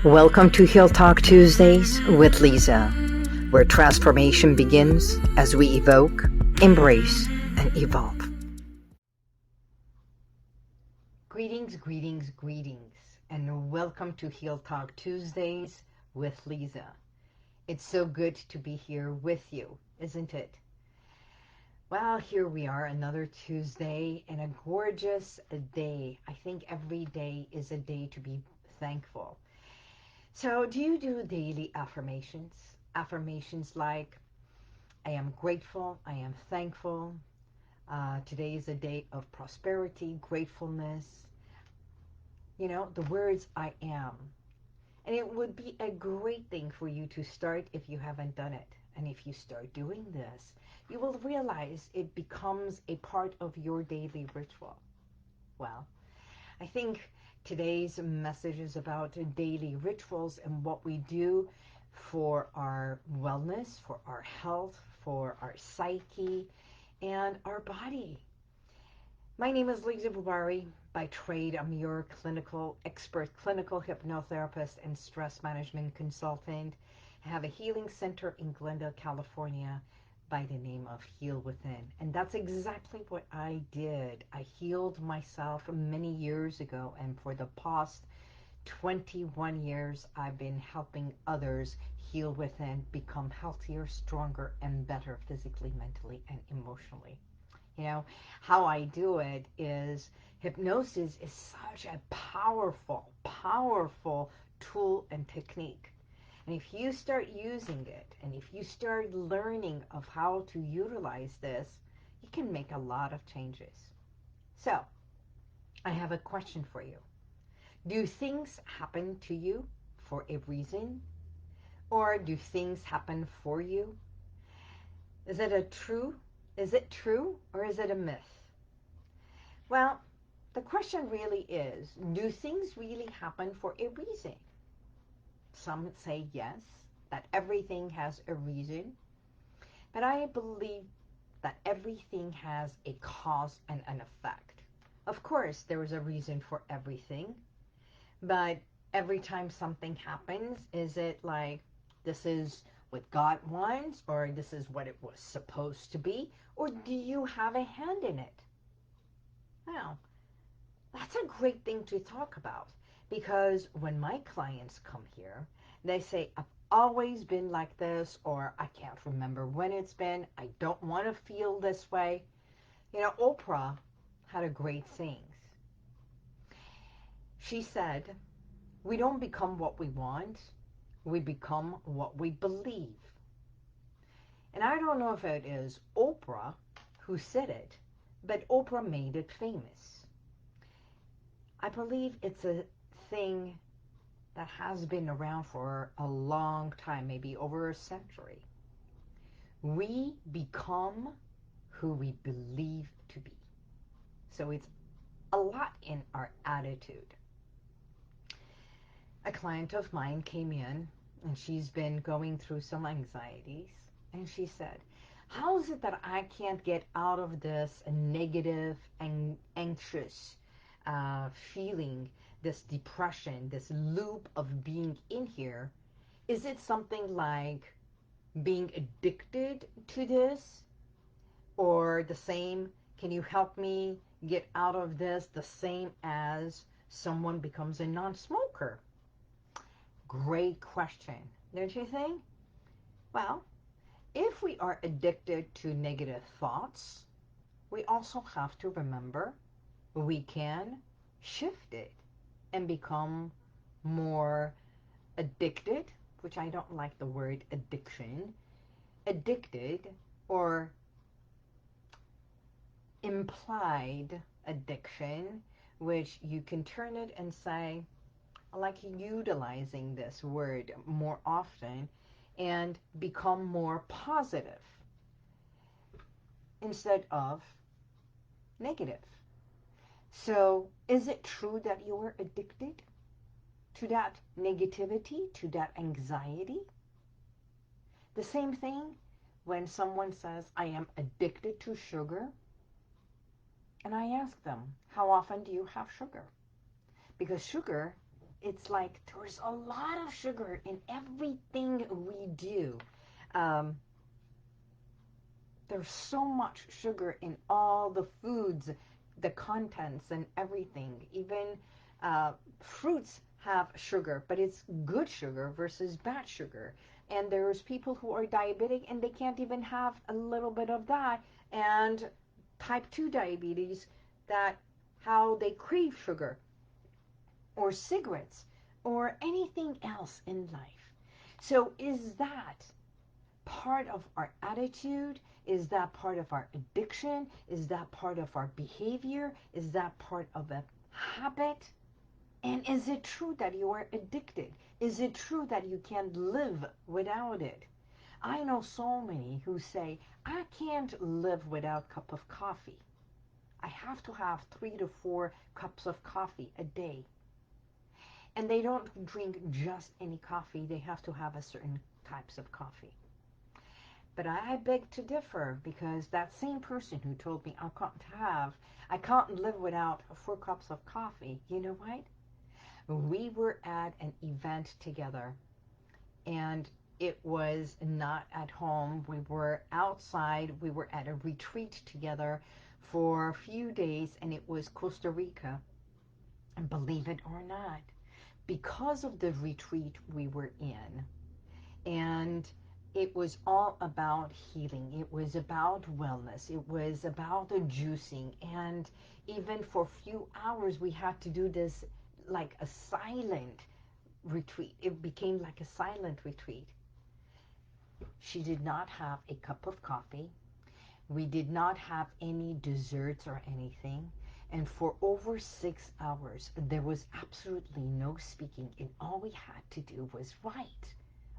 Welcome to Heal Talk Tuesdays with Liza, where transformation begins as we evoke, embrace, and evolve. Greetings, and welcome to Heal Talk Tuesdays with Liza. It's so good to be here with you, isn't it? Well, here we are, another Tuesday and a gorgeous day. I think every day is a day to be thankful. So do you do daily affirmations? Affirmations like, I am grateful, I am thankful. Today is a day of prosperity, gratefulness. You know, the words I am. And it would be a great thing for you to start if you haven't done it. And if you start doing this, you will realize it becomes a part of your daily ritual. Well, I think today's message is about daily rituals and what we do for our wellness, for our health, for our psyche, and our body. My name is Liza Boubari. By trade, I'm your clinical expert, clinical hypnotherapist, and stress management consultant. I have a healing center in Glendale, California, by the name of HealWithin. And that's exactly what I did. I healed myself many years ago, and for the past 21 years, I've been helping others heal within, become healthier, stronger, and better physically, mentally, and emotionally. You know, how I do it is hypnosis is such a powerful tool and technique. And if you start using it, and if you start learning of how to utilize this, you can make a lot of changes. So, I have a question for you. Do things happen to you for a reason? Or do things happen for you? Is it true or is it a myth? Well, the question really is, do things really happen for a reason? Some say yes, that everything has a reason. But I believe that everything has a cause and an effect. Of course, there is a reason for everything. But every time something happens, is it like, this is what God wants, or this is what it was supposed to be? Or do you have a hand in it? Now, that's a great thing to talk about, because when my clients come here, they say, I've always been like this, or I can't remember when it's been, I don't want to feel this way. You know, Oprah had a great saying. She said, we don't become what we want, we become what we believe. And I don't know if it is Oprah who said it, but Oprah made it famous. I believe it's a thing that has been around for a long time, maybe over a century. We become who we believe to be. So it's a lot in our attitude. A client of mine came in, and she's been going through some anxieties, and she said, how is it that I can't get out of this negative and anxious feeling, this depression, this loop of being in here? Is it something like being addicted to this? Or the same, can you help me get out of this, the same as someone becomes a non-smoker? Great question, don't you think? Well, if we are addicted to negative thoughts, we also have to remember we can shift it and become more addicted, which I don't like the word addiction, addicted or implied addiction, which you can turn it and say, I like utilizing this word more often, and become more positive instead of negative. So is it true that you are addicted to that negativity, to that anxiety? The same thing when someone says, I am addicted to sugar, and I ask them, how often do you have sugar? Because sugar It's like there's a lot of sugar in everything we do. Um, there's so much sugar in all the foods, the contents and everything. Even fruits have sugar, but it's good sugar versus bad sugar. And there's people who are diabetic and they can't even have a little bit of that. And type 2 diabetes, that how they crave sugar or cigarettes or anything else in life. So is that part of our attitude? Is that part of our addiction? Is that part of our behavior? Is that part of a habit? And is it true that you are addicted? Is it true that you can't live without it? I know so many who say, I can't live without a cup of coffee. I have to have 3 to 4 cups of coffee a day. And they don't drink just any coffee. They have to have a certain types of coffee. But I beg to differ, because that same person who told me I can't live without 4 cups of coffee, you know what? We were at an event together, and it was not at home. We were outside. We were at a retreat together for a few days, and it was Costa Rica. And believe it or not, because of the retreat we were in, and it was all about healing. It was about wellness. It was about the juicing. And even for a few hours, we had to do this like a silent retreat. It became like a silent retreat. She did not have a cup of coffee. We did not have any desserts or anything. And for over 6 hours, there was absolutely no speaking. And all we had to do was write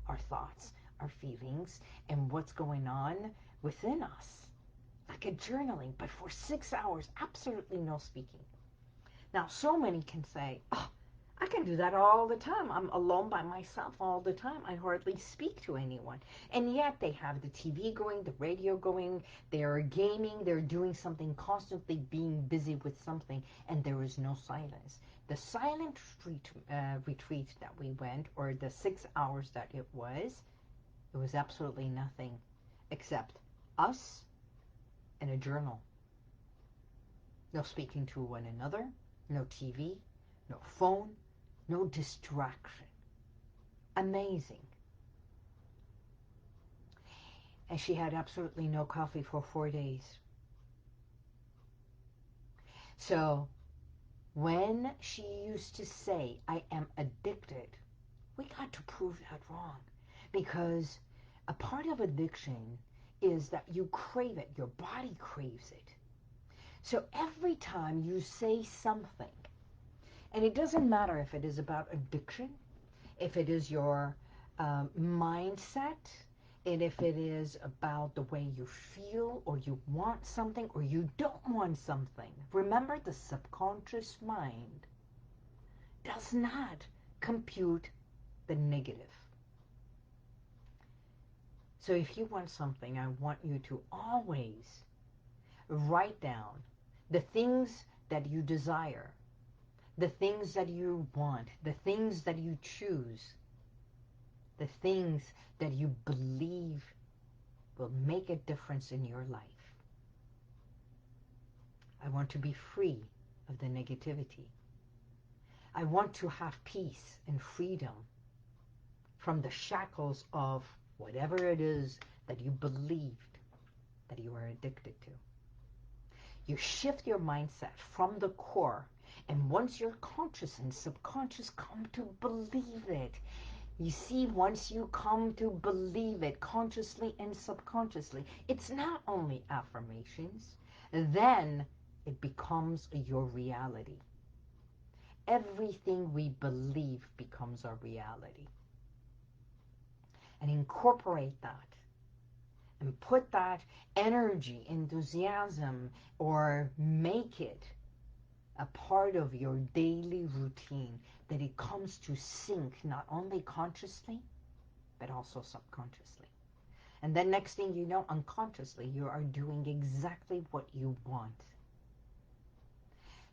our thoughts, our feelings, and what's going on within us. Like a journaling, but for 6 hours, absolutely no speaking. Now, so many can say, oh, I can do that all the time. I'm alone by myself all the time. I hardly speak to anyone. And yet they have the TV going, the radio going, they're gaming, they're doing something, constantly being busy with something, and there is no silence. The silent retreat that we went, or the 6 hours that it was absolutely nothing except us and a journal. No speaking to one another, no TV, no phone, no distraction. Amazing. And she had absolutely no coffee for 4 days. So when she used to say, I am addicted, we got to prove that wrong. Because a part of addiction is that you crave it. Your body craves it. So every time you say something, and it doesn't matter if it is about addiction, if it is your mindset, and if it is about the way you feel, or you want something, or you don't want something. Remember, the subconscious mind does not compute the negative. So if you want something, I want you to always write down the things that you desire, the things that you want, the things that you choose, the things that you believe will make a difference in your life. I want to be free of the negativity. I want to have peace and freedom from the shackles of whatever it is that you believed that you are addicted to. You shift your mindset from the core, and once your conscious and subconscious come to believe it, you see, once you come to believe it consciously and subconsciously, it's not only affirmations, then it becomes your reality. Everything we believe becomes our reality. And incorporate that and put that energy, enthusiasm, or make it a part of your daily routine, that it comes to sync not only consciously, but also subconsciously. And then next thing you know, unconsciously, you are doing exactly what you want.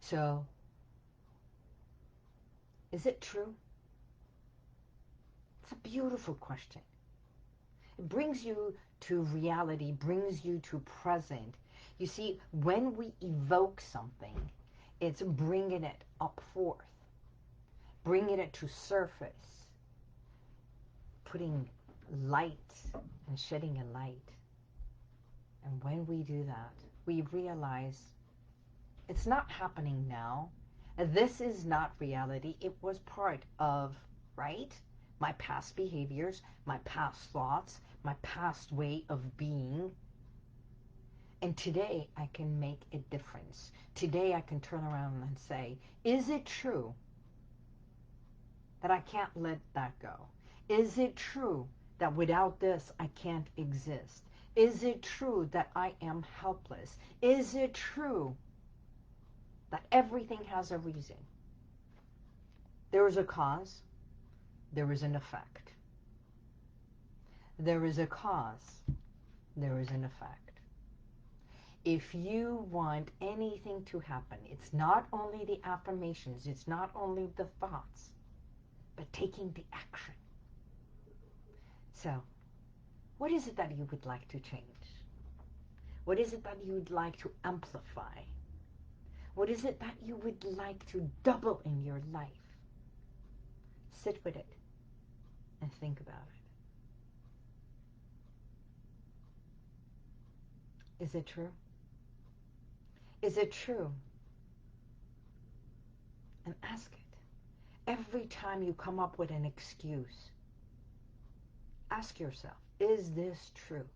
So Is it true? It's a beautiful question. It brings you to reality, brings you to present. You see, when we evoke something, it's bringing it up forth, bringing it to surface, putting light and shedding a light. And when we do that, we realize it's not happening now. This is not reality. It was part of, right? My past behaviors, my past thoughts, my past way of being. And today I can make a difference. Today I can turn around and say, is it true that I can't let that go? Is it true that without this I can't exist? Is it true that I am helpless? Is it true that everything has a reason? There is a cause, there is an effect. There is a cause, there is an effect. If you want anything to happen, it's not only the affirmations, it's not only the thoughts, but taking the action. So, what is it that you would like to change? What is it that you would like to amplify? What is it that you would like to double in your life? Sit with it and think about it. Is it true? Is it true? And ask it. Every time you come up with an excuse, ask yourself, is this true?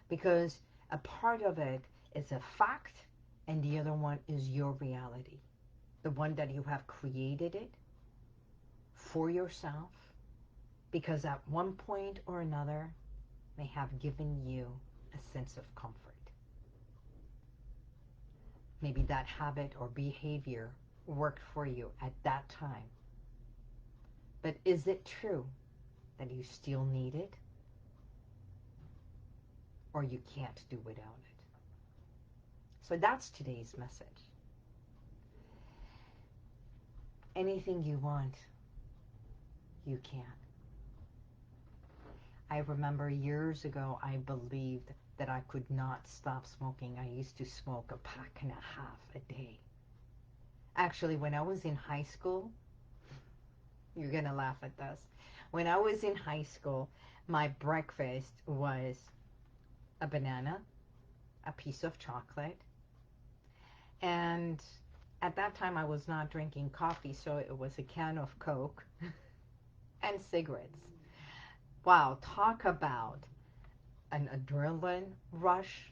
Because a part of it is a fact and the other one is your reality. The one that you have created it for yourself because at one point or another they have given you a sense of comfort. Maybe that habit or behavior worked for you at that time. But is it true that you still need it? Or you can't do without it? So that's today's message. Anything you want, you can. I remember years ago I believed that I could not stop smoking. I used to smoke a pack and a half a day. Actually, when I was in high school, you're going to laugh at this. When I was in high school, my breakfast was a banana, a piece of chocolate, and at that time I was not drinking coffee, so it was a can of Coke and cigarettes. Wow, talk about an adrenaline rush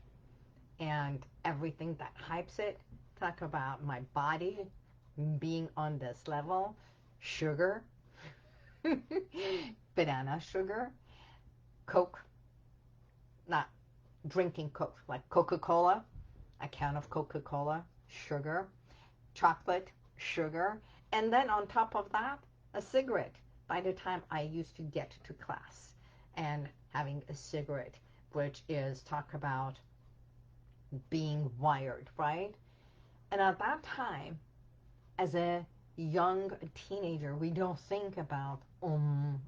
and everything that hypes it. Talk about my body being on this level. Sugar, banana sugar, Coke, not drinking Coke, like Coca-Cola, a can of Coca-Cola, sugar, chocolate, sugar, and then on top of that, a cigarette. By the time I used to get to class and having a cigarette, which is talk about being wired, right? And at that time, as a young teenager, we don't think about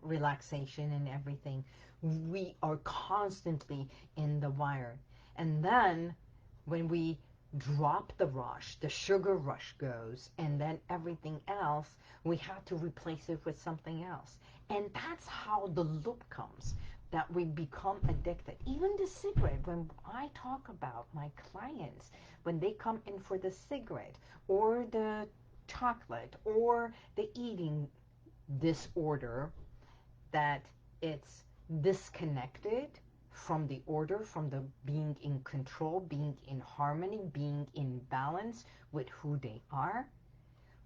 relaxation and everything. We are constantly in the wire. And then when we drop the rush, the sugar rush goes, and then everything else, we have to replace it with something else. And that's how the loop comes, that we become addicted. Even the cigarette, when I talk about my clients, when they come in for the cigarette or the chocolate or the eating disorder, that it's disconnected from the order, from the being in control, being in harmony, being in balance with who they are.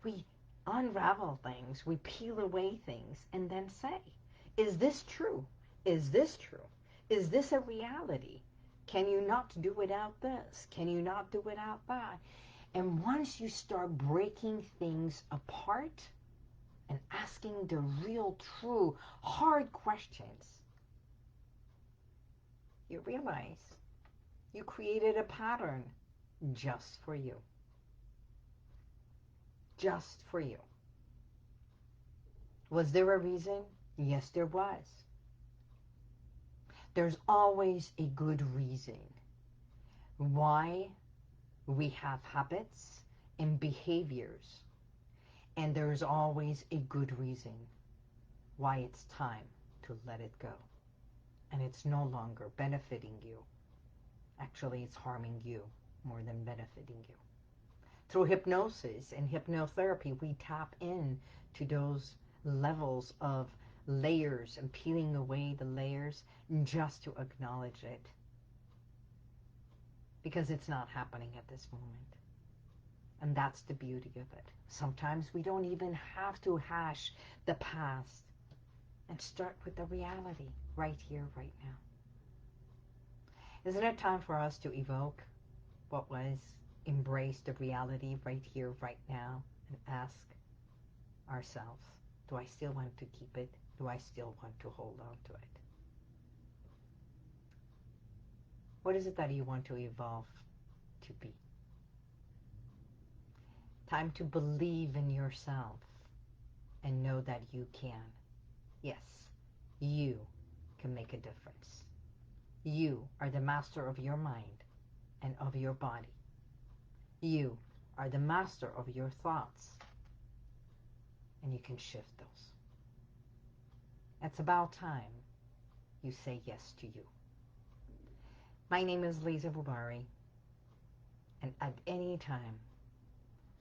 We unravel things, we peel away things, and then say, is this true? Is this true? Is this a reality? Can you not do without this? Can you not do without that? And once you start breaking things apart and asking the real, true, hard questions, you realize you created a pattern just for you. just for you. Was there a reason? Yes, there was. There's always a good reason why we have habits and behaviors. And there's always a good reason why it's time to let it go. And it's no longer benefiting you. Actually, it's harming you more than benefiting you. Through hypnosis and hypnotherapy, we tap in to those levels of layers and peeling away the layers just to acknowledge it. Because it's not happening at this moment. And that's the beauty of it. Sometimes we don't even have to hash the past and start with the reality right here, right now. Isn't it time for us to evoke what was, embrace the reality right here, right now, and ask ourselves, do I still want to keep it? Do I still want to hold on to it? What is it that you want to evolve to be? Time to believe in yourself and know that you can. Yes, you can make a difference. You are the master of your mind and of your body. You are the master of your thoughts, and you can shift those. It's about time you say yes to you. My name is Liza Boubari, and at any time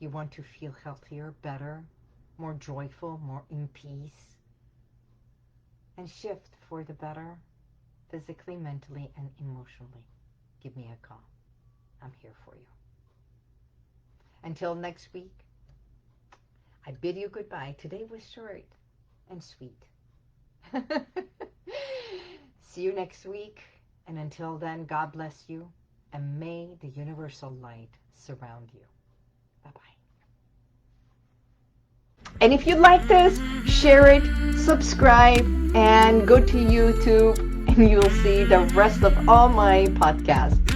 you want to feel healthier, better, more joyful, more in peace, and shift for the better, physically, mentally, and emotionally, give me a call. I'm here for you. Until next week, I bid you goodbye. Today was short and sweet. See you next week, and until then, God bless you, and may the universal light surround you. Bye-bye. And if you like this, share it, subscribe, and go to YouTube, and you'll see the rest of all my podcasts.